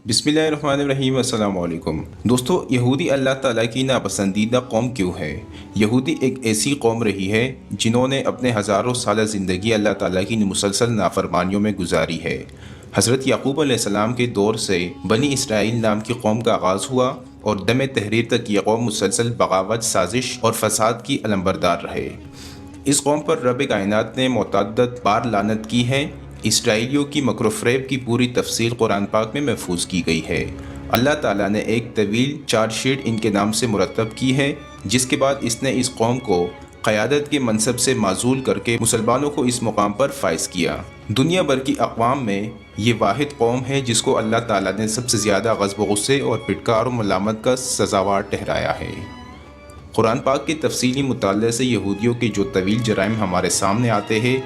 بسم اللہ الرحمن الرحیم۔ السلام علیکم دوستو، یہودی اللہ تعالیٰ کی ناپسندیدہ قوم کیوں ہے؟ یہودی ایک ایسی قوم رہی ہے جنہوں نے اپنے ہزاروں سالہ زندگی اللہ تعالیٰ کی مسلسل نافرمانیوں میں گزاری ہے۔ حضرت یعقوب علیہ السلام کے دور سے بنی اسرائیل نام کی قوم کا آغاز ہوا اور دم تحریر تک یہ قوم مسلسل بغاوت، سازش اور فساد کی علمبردار رہے۔ اس قوم پر رب کائنات نے متعدد بار لعنت کی ہے۔ اسرائیلیوں کی مکر و فریب کی پوری تفصیل قرآن پاک میں محفوظ کی گئی ہے۔ اللہ تعالیٰ نے ایک طویل چارج شیٹ ان کے نام سے مرتب کی ہے، جس کے بعد اس نے اس قوم کو قیادت کے منصب سے معزول کر کے مسلمانوں کو اس مقام پر فائز کیا۔ دنیا بھر کی اقوام میں یہ واحد قوم ہے جس کو اللہ تعالیٰ نے سب سے زیادہ غضب و غصے اور پٹکار و ملامت کا سزاوار ٹھہرایا ہے۔ قرآن پاک کے تفصیلی مطالعے سے یہودیوں کے جو طویل جرائم ہمارے سامنے آتے ہیں،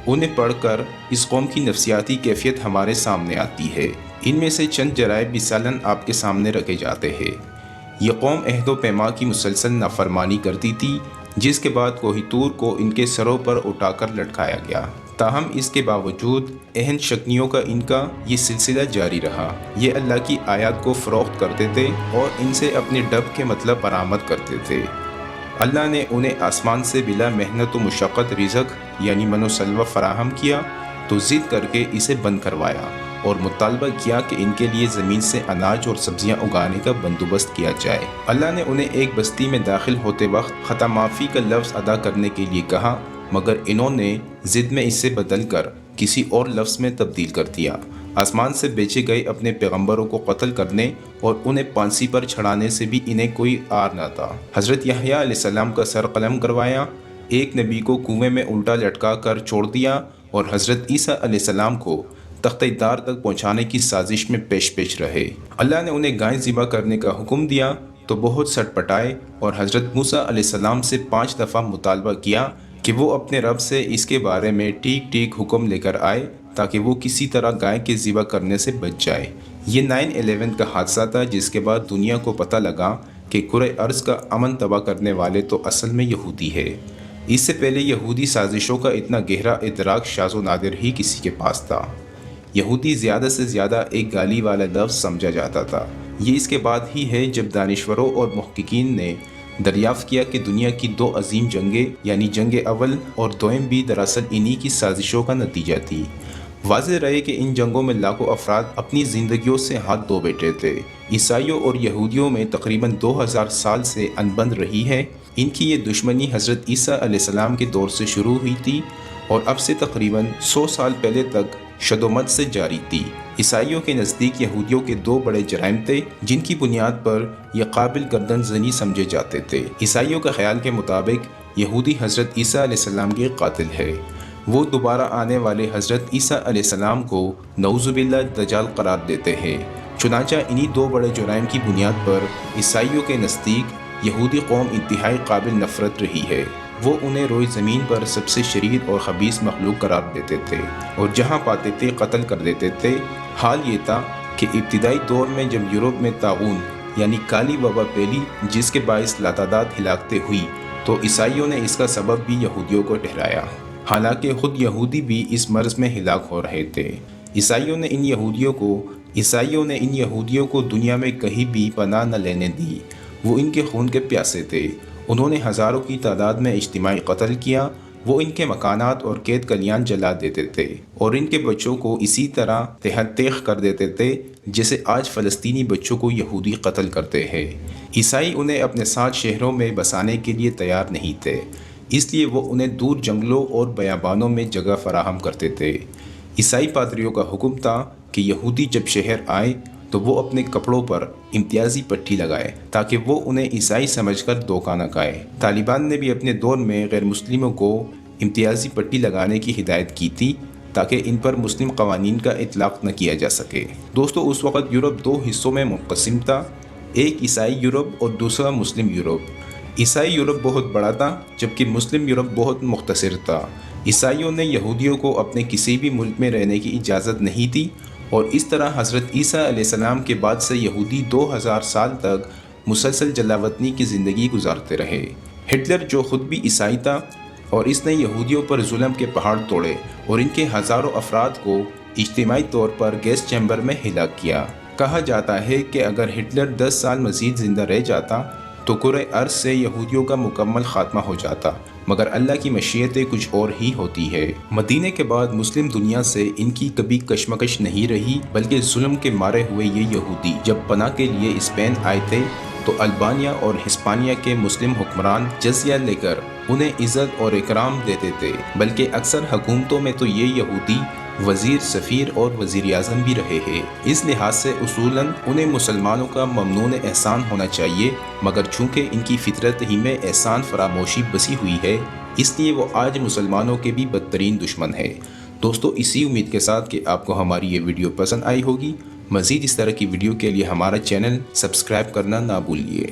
انہیں پڑھ کر اس قوم کی نفسیاتی کیفیت ہمارے سامنے آتی ہے۔ ان میں سے چند جرائم مثالاً آپ کے سامنے رکھے جاتے ہیں۔ یہ قوم عہد و پیما کی مسلسل نافرمانی کرتی تھی، جس کے بعد کوہ طور کو ان کے سروں پر اٹھا کر لٹکایا گیا۔ تاہم اس کے باوجود اہم شکنیوں کا ان کا یہ سلسلہ جاری رہا۔ یہ اللہ کی آیات کو فروخت کرتے تھے اور ان سے اپنے ڈب کے مطلب برآمد کرتے تھے۔ اللہ نے انہیں آسمان سے بلا محنت و مشقت رزق یعنی من و سلوہ فراہم کیا تو ضد کر کے اسے بند کروایا اور مطالبہ کیا کہ ان کے لیے زمین سے اناج اور سبزیاں اگانے کا بندوبست کیا جائے۔ اللہ نے انہیں ایک بستی میں داخل ہوتے وقت خطا معافی کا لفظ ادا کرنے کے لیے کہا، مگر انہوں نے ضد میں اسے بدل کر کسی اور لفظ میں تبدیل کر دیا۔ آسمان سے بھیجے گئے اپنے پیغمبروں کو قتل کرنے اور انہیں پھانسی پر چڑھانے سے بھی انہیں کوئی عار نہ تھا۔ حضرت یحییٰ علیہ السلام کا سر قلم کروایا، ایک نبی کو کنویں میں الٹا لٹکا کر چھوڑ دیا اور حضرت عیسیٰ علیہ السلام کو تختہ دار تک پہنچانے کی سازش میں پیش رہے۔ اللہ نے انہیں گائے ذبح کرنے کا حکم دیا تو بہت سٹ پٹائے اور حضرت موسیٰ علیہ السلام سے 5 دفعہ مطالبہ کیا کہ وہ اپنے رب سے اس کے بارے میں ٹھیک حکم لے کر آئے تاکہ وہ کسی طرح گائے کے ذبح کرنے سے بچ جائے۔ یہ 9/11 کا حادثہ تھا، جس کے بعد دنیا کو پتہ لگا کہ کرۂ ارض کا امن تباہ کرنے والے تو اصل میں یہودی ہے۔ اس سے پہلے یہودی سازشوں کا اتنا گہرا ادراک شاذ و نادر ہی کسی کے پاس تھا۔ یہودی زیادہ سے زیادہ ایک گالی والا لفظ سمجھا جاتا تھا۔ یہ اس کے بعد ہی ہے جب دانشوروں اور محققین نے دریافت کیا کہ دنیا کی 2 عظیم جنگیں یعنی جنگ اول اور دوئم بھی دراصل انہی کی سازشوں کا نتیجہ تھی۔ واضح رہے کہ ان جنگوں میں لاکھوں افراد اپنی زندگیوں سے ہاتھ دھو بیٹھے تھے۔ عیسائیوں اور یہودیوں میں تقریباً 2000 سال سے انبند رہی ہے۔ ان کی یہ دشمنی حضرت عیسیٰ علیہ السلام کے دور سے شروع ہوئی تھی اور اب سے تقریباً 100 سال پہلے تک شد و مد سے جاری تھی۔ عیسائیوں کے نزدیک یہودیوں کے 2 بڑے جرائم تھے جن کی بنیاد پر یہ قابل گردن زنی سمجھے جاتے تھے۔ عیسائیوں کے خیال کے مطابق یہودی حضرت عیسیٰ علیہ السلام کے قاتل ہے۔ وہ دوبارہ آنے والے حضرت عیسیٰ علیہ السلام کو نعوذ باللہ دجال قرار دیتے ہیں۔ چنانچہ انہی 2 بڑے جرائم کی بنیاد پر عیسائیوں کے نزدیک یہودی قوم انتہائی قابل نفرت رہی ہے۔ وہ انہیں روئے زمین پر سب سے شریر اور خبیث مخلوق قرار دیتے تھے اور جہاں پاتے تھے قتل کر دیتے تھے۔ حال یہ تھا کہ ابتدائی دور میں جب یورپ میں طاعون یعنی کالی وبا پھیلی جس کے باعث لاتعداد ہلاکتیں ہوئی تو عیسائیوں نے اس کا سبب بھی یہودیوں کو ٹھہرایا، حالانکہ خود یہودی بھی اس مرض میں ہلاک ہو رہے تھے۔ عیسائیوں نے ان یہودیوں کو دنیا میں کہیں بھی پناہ نہ لینے دی۔ وہ ان کے خون کے پیاسے تھے۔ انہوں نے ہزاروں کی تعداد میں اجتماعی قتل کیا۔ وہ ان کے مکانات اور قید کلیان جلا دیتے تھے اور ان کے بچوں کو اسی طرح تہہ تیغ کر دیتے تھے جیسے آج فلسطینی بچوں کو یہودی قتل کرتے ہیں۔ عیسائی انہیں اپنے ساتھ شہروں میں بسانے کے لیے تیار نہیں تھے، اس لیے وہ انہیں دور جنگلوں اور بیابانوں میں جگہ فراہم کرتے تھے۔ عیسائی پادریوں کا حکم تھا کہ یہودی جب شہر آئے تو وہ اپنے کپڑوں پر امتیازی پٹی لگائے تاکہ وہ انہیں عیسائی سمجھ کر دھوکہ نہ کھائے۔ طالبان نے بھی اپنے دور میں غیر مسلموں کو امتیازی پٹی لگانے کی ہدایت کی تھی تاکہ ان پر مسلم قوانین کا اطلاق نہ کیا جا سکے۔ دوستو، اس وقت یورپ 2 حصوں میں منقسم تھا، ایک عیسائی یورپ اور دوسرا مسلم یورپ۔ عیسائی یورپ بہت بڑا تھا جبکہ مسلم یورپ بہت مختصر تھا۔ عیسائیوں نے یہودیوں کو اپنے کسی بھی ملک میں رہنے کی اجازت نہیں تھی اور اس طرح حضرت عیسیٰ علیہ السلام کے بعد سے یہودی 2000 سال تک مسلسل جلاوطنی کی زندگی گزارتے رہے۔ ہٹلر جو خود بھی عیسائی تھا اور اس نے یہودیوں پر ظلم کے پہاڑ توڑے اور ان کے ہزاروں افراد کو اجتماعی طور پر گیس چیمبر میں ہلاک کیا۔ کہا جاتا ہے کہ اگر ہٹلر 10 سال مزید زندہ رہ جاتا تو کرۂ ارض سے یہودیوں کا مکمل خاتمہ ہو جاتا، مگر اللہ کی مشیتیں کچھ اور ہی ہوتی ہے۔ مدینے کے بعد مسلم دنیا سے ان کی کبھی کشمکش نہیں رہی، بلکہ ظلم کے مارے ہوئے یہ یہودی جب پناہ کے لیے اسپین آئے تھے تو البانیا اور ہسپانیہ کے مسلم حکمران جزیہ لے کر انہیں عزت اور اکرام دیتے تھے، بلکہ اکثر حکومتوں میں تو یہ یہودی وزیر، سفیر اور وزیر اعظم بھی رہے ہیں۔ اس لحاظ سے اصولاً انہیں مسلمانوں کا ممنون احسان ہونا چاہیے، مگر چونکہ ان کی فطرت ہی میں احسان فراموشی بسی ہوئی ہے، اس لیے وہ آج مسلمانوں کے بھی بدترین دشمن ہے۔ دوستو، اسی امید کے ساتھ کہ آپ کو ہماری یہ ویڈیو پسند آئی ہوگی، مزید اس طرح کی ویڈیو کے لیے ہمارا چینل سبسکرائب کرنا نہ بھولیے۔